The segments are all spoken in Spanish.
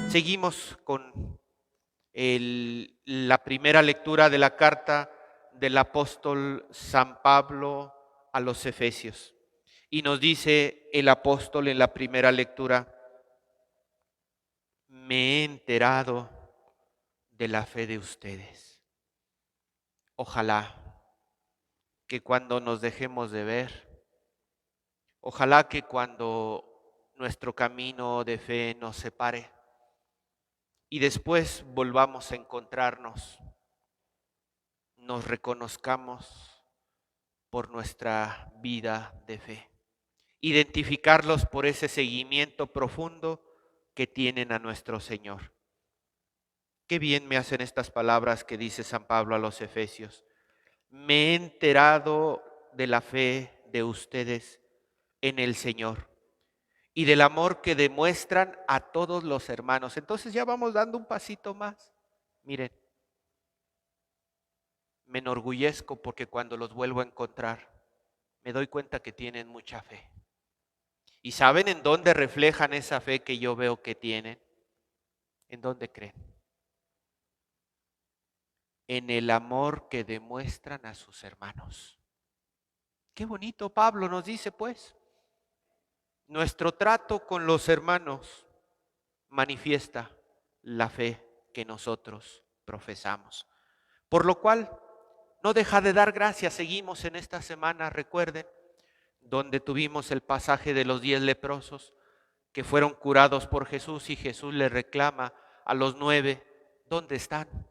Seguimos con la primera lectura de la carta del apóstol San Pablo a los Efesios. Y nos dice el apóstol en la primera lectura: me he enterado de la fe de ustedes. Ojalá que cuando nos dejemos de ver, ojalá que cuando nuestro camino de fe nos separe y después volvamos a encontrarnos, nos reconozcamos por nuestra vida de fe. Identificarlos por ese seguimiento profundo que tienen a nuestro Señor. Qué bien me hacen estas palabras que dice San Pablo a los Efesios. Me he enterado de la fe de ustedes en el Señor y del amor que demuestran a todos los hermanos. Entonces ya vamos dando un pasito más. Miren, me enorgullezco porque cuando los vuelvo a encontrar, me doy cuenta que tienen mucha fe. ¿Y saben en dónde reflejan esa fe que yo veo que tienen? ¿En dónde creen? En el amor que demuestran a sus hermanos. Qué bonito Pablo nos dice, pues. Nuestro trato con los hermanos manifiesta la fe que nosotros profesamos. Por lo cual, no deja de dar gracias. Seguimos en esta semana, recuerden, donde tuvimos el pasaje de los 10 leprosos que fueron curados por Jesús, y Jesús le reclama a los 9, ¿dónde están?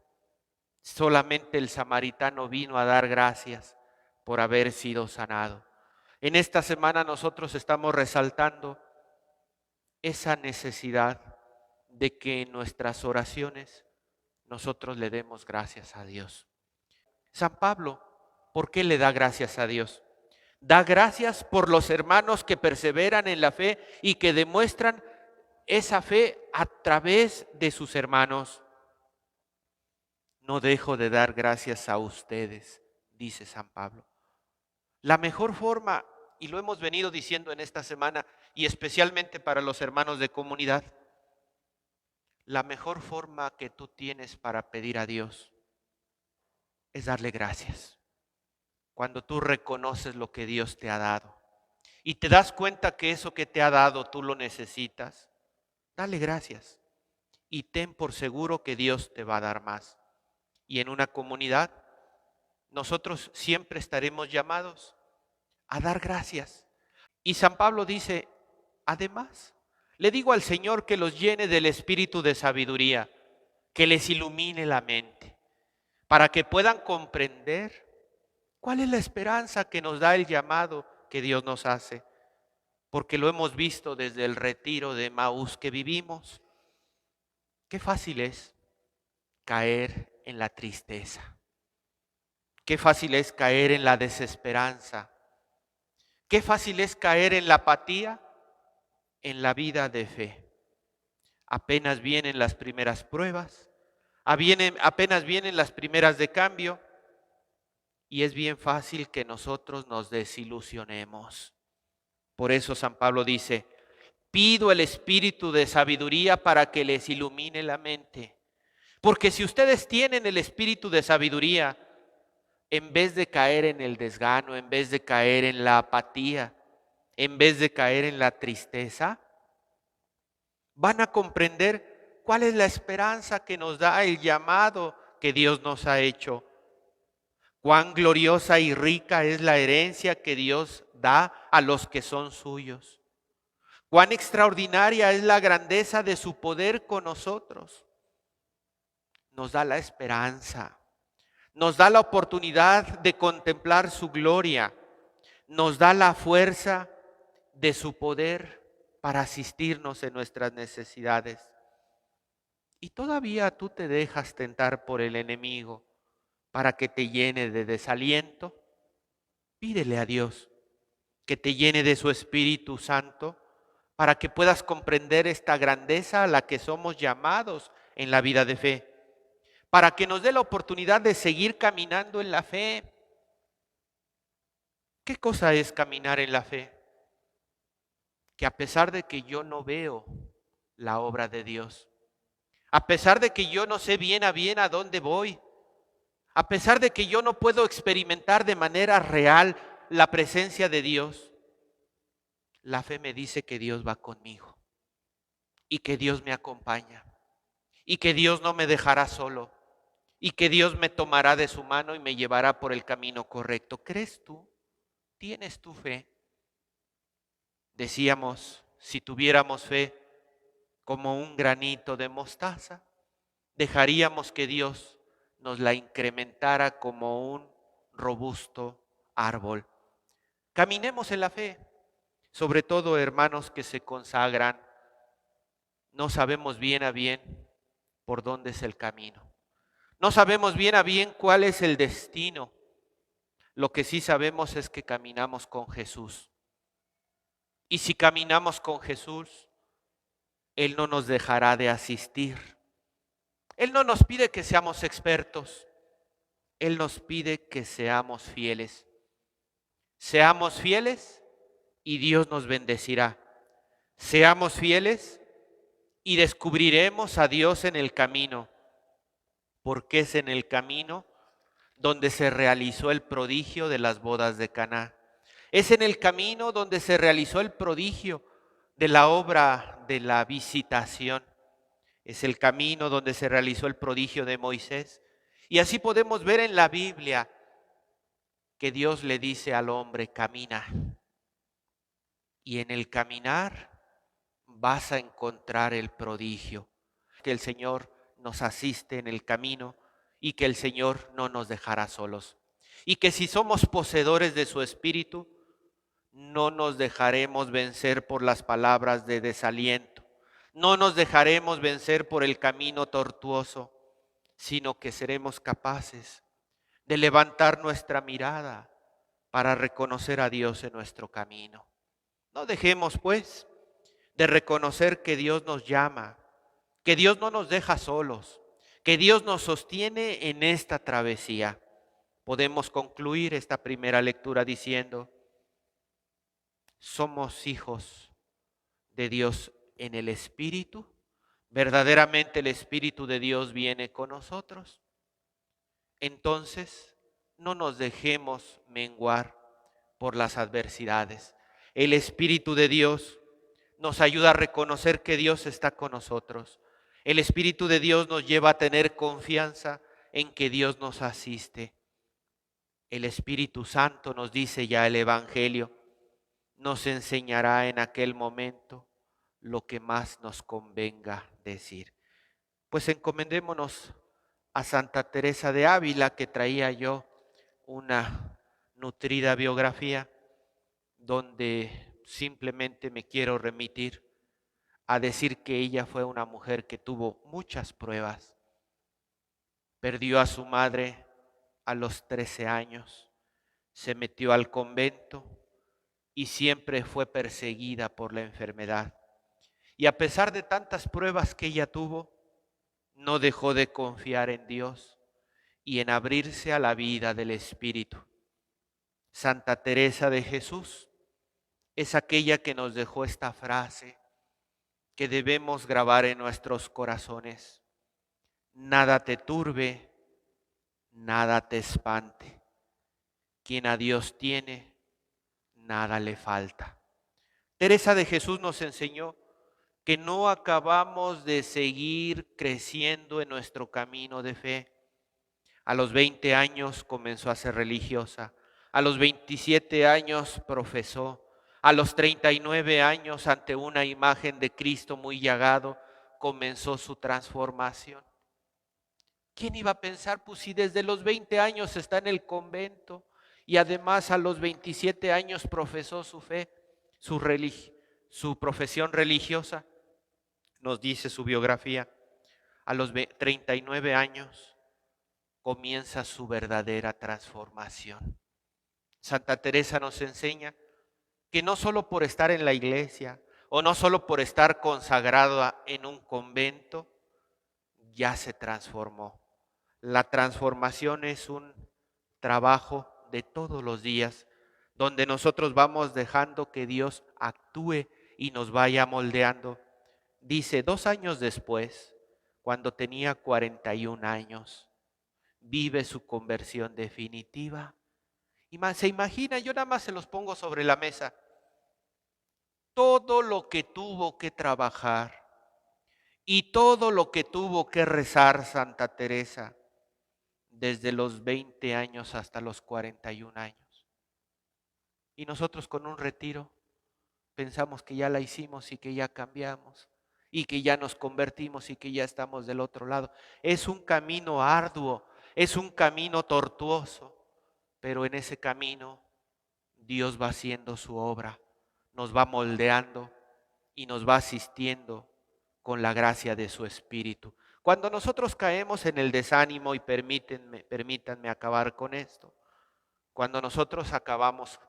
Solamente el samaritano vino a dar gracias por haber sido sanado. En esta semana nosotros estamos resaltando esa necesidad de que en nuestras oraciones nosotros le demos gracias a Dios. San Pablo, ¿por qué le da gracias a Dios? Da gracias por los hermanos que perseveran en la fe y que demuestran esa fe a través de sus hermanos. No dejo de dar gracias a ustedes, dice San Pablo. La mejor forma, y lo hemos venido diciendo en esta semana, y especialmente para los hermanos de comunidad, la mejor forma que tú tienes para pedir a Dios es darle gracias. Cuando tú reconoces lo que Dios te ha dado y te das cuenta que eso que te ha dado tú lo necesitas, dale gracias y ten por seguro que Dios te va a dar más. Y en una comunidad, nosotros siempre estaremos llamados a dar gracias. Y San Pablo dice, además, le digo al Señor que los llene del espíritu de sabiduría, que les ilumine la mente, para que puedan comprender cuál es la esperanza que nos da el llamado que Dios nos hace. Porque lo hemos visto desde el retiro de Emaús que vivimos. Qué fácil es caer en la tristeza. Qué fácil es caer en la desesperanza. Qué fácil es caer en la apatía en la vida de fe. Apenas vienen las primeras pruebas, apenas vienen las primeras de cambio y es bien fácil que nosotros nos desilusionemos. Por eso San Pablo dice, pido el espíritu de sabiduría para que les ilumine la mente. Porque si ustedes tienen el espíritu de sabiduría, en vez de caer en el desgano, en vez de caer en la apatía, en vez de caer en la tristeza, van a comprender cuál es la esperanza que nos da el llamado que Dios nos ha hecho. Cuán gloriosa y rica es la herencia que Dios da a los que son suyos. Cuán extraordinaria es la grandeza de su poder con nosotros. Nos da la esperanza, nos da la oportunidad de contemplar su gloria, nos da la fuerza de su poder para asistirnos en nuestras necesidades. Y todavía tú te dejas tentar por el enemigo para que te llene de desaliento. Pídele a Dios que te llene de su Espíritu Santo para que puedas comprender esta grandeza a la que somos llamados en la vida de fe, para que nos dé la oportunidad de seguir caminando en la fe. ¿Qué cosa es caminar en la fe? Que a pesar de que yo no veo la obra de Dios, A pesar de que yo no sé bien a dónde voy, a pesar de que yo no puedo experimentar de manera real la presencia de Dios, la fe me dice que Dios va conmigo y que Dios me acompaña y que Dios no me dejará solo y que Dios me tomará de su mano y me llevará por el camino correcto. ¿Crees tú? ¿Tienes tu fe? Decíamos, si tuviéramos fe como un granito de mostaza, dejaríamos que Dios nos la incrementara como un robusto árbol. Caminemos en la fe, sobre todo hermanos que se consagran. No sabemos bien a bien por dónde es el camino. No sabemos bien a bien cuál es el destino. Lo que sí sabemos es que caminamos con Jesús. Y si caminamos con Jesús, Él no nos dejará de asistir. Él no nos pide que seamos expertos. Él nos pide que seamos fieles. Seamos fieles y Dios nos bendecirá. Seamos fieles y descubriremos a Dios en el camino, porque es en el camino donde se realizó el prodigio de las bodas de Caná. Es en el camino donde se realizó el prodigio de la obra de la visitación. Es el camino donde se realizó el prodigio de Moisés. Y así podemos ver en la Biblia que Dios le dice al hombre, camina. Y en el caminar vas a encontrar el prodigio. Que el Señor nos asiste en el camino y que el Señor no nos dejará solos. Y que si somos poseedores de su Espíritu, no nos dejaremos vencer por las palabras de desaliento. No nos dejaremos vencer por el camino tortuoso, sino que seremos capaces de levantar nuestra mirada para reconocer a Dios en nuestro camino. No dejemos, pues, de reconocer que Dios nos llama, que Dios no nos deja solos, que Dios nos sostiene en esta travesía. Podemos concluir esta primera lectura diciendo, somos hijos de Dios en el Espíritu. Verdaderamente el Espíritu de Dios viene con nosotros. Entonces, no nos dejemos menguar por las adversidades. El Espíritu de Dios nos ayuda a reconocer que Dios está con nosotros. El Espíritu de Dios nos lleva a tener confianza en que Dios nos asiste. El Espíritu Santo, nos dice ya el Evangelio, nos enseñará en aquel momento lo que más nos convenga decir. Pues encomendémonos a Santa Teresa de Ávila, que traía yo una nutrida biografía, donde simplemente me quiero remitir a decir que ella fue una mujer que tuvo muchas pruebas. Perdió a su madre a los 13 años, se metió al convento y siempre fue perseguida por la enfermedad. Y a pesar de tantas pruebas que ella tuvo, no dejó de confiar en Dios y en abrirse a la vida del Espíritu. Santa Teresa de Jesús es aquella que nos dejó esta frase que debemos grabar en nuestros corazones. Nada te turbe, nada te espante. Quien a Dios tiene, nada le falta. Teresa de Jesús nos enseñó que no acabamos de seguir creciendo en nuestro camino de fe. A los 20 años comenzó a ser religiosa, a los 27 años profesó, a los 39 años ante una imagen de Cristo muy llagado comenzó su transformación. ¿Quién iba a pensar? Pues si desde los 20 años está en el convento y además a los 27 años profesó su fe, su profesión religiosa, nos dice su biografía, a los 39 años comienza su verdadera transformación. Santa Teresa nos enseña que no solo por estar en la iglesia o no solo por estar consagrada en un convento, ya se transformó. La transformación es un trabajo de todos los días, donde nosotros vamos dejando que Dios actúe y nos vaya moldeando. Dice, 2 años después, cuando tenía 41 años, vive su conversión definitiva. Y se imagina, yo nada más se los pongo sobre la mesa, todo lo que tuvo que trabajar y todo lo que tuvo que rezar Santa Teresa desde los 20 años hasta los 41 años. Y nosotros con un retiro pensamos que ya la hicimos y que ya cambiamos y que ya nos convertimos y que ya estamos del otro lado. Es un camino arduo, es un camino tortuoso, pero en ese camino Dios va haciendo su obra, nos va moldeando y nos va asistiendo con la gracia de su Espíritu. Cuando nosotros caemos en el desánimo, y permítanme acabar con esto, cuando nosotros acabamos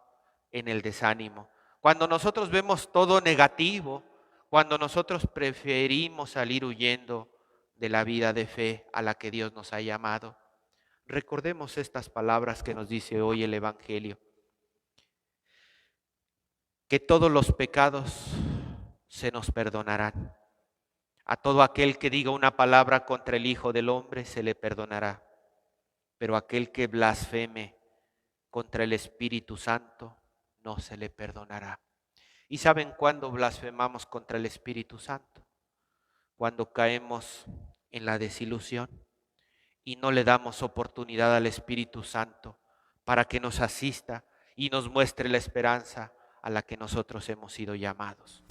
en el desánimo, cuando nosotros vemos todo negativo, cuando nosotros preferimos salir huyendo de la vida de fe a la que Dios nos ha llamado, recordemos estas palabras que nos dice hoy el Evangelio: que todos los pecados se nos perdonarán. A todo aquel que diga una palabra contra el Hijo del Hombre se le perdonará, pero aquel que blasfeme contra el Espíritu Santo no se le perdonará. ¿Y saben cuándo blasfemamos contra el Espíritu Santo? Cuando caemos en la desilusión y no le damos oportunidad al Espíritu Santo para que nos asista y nos muestre la esperanza a la que nosotros hemos sido llamados.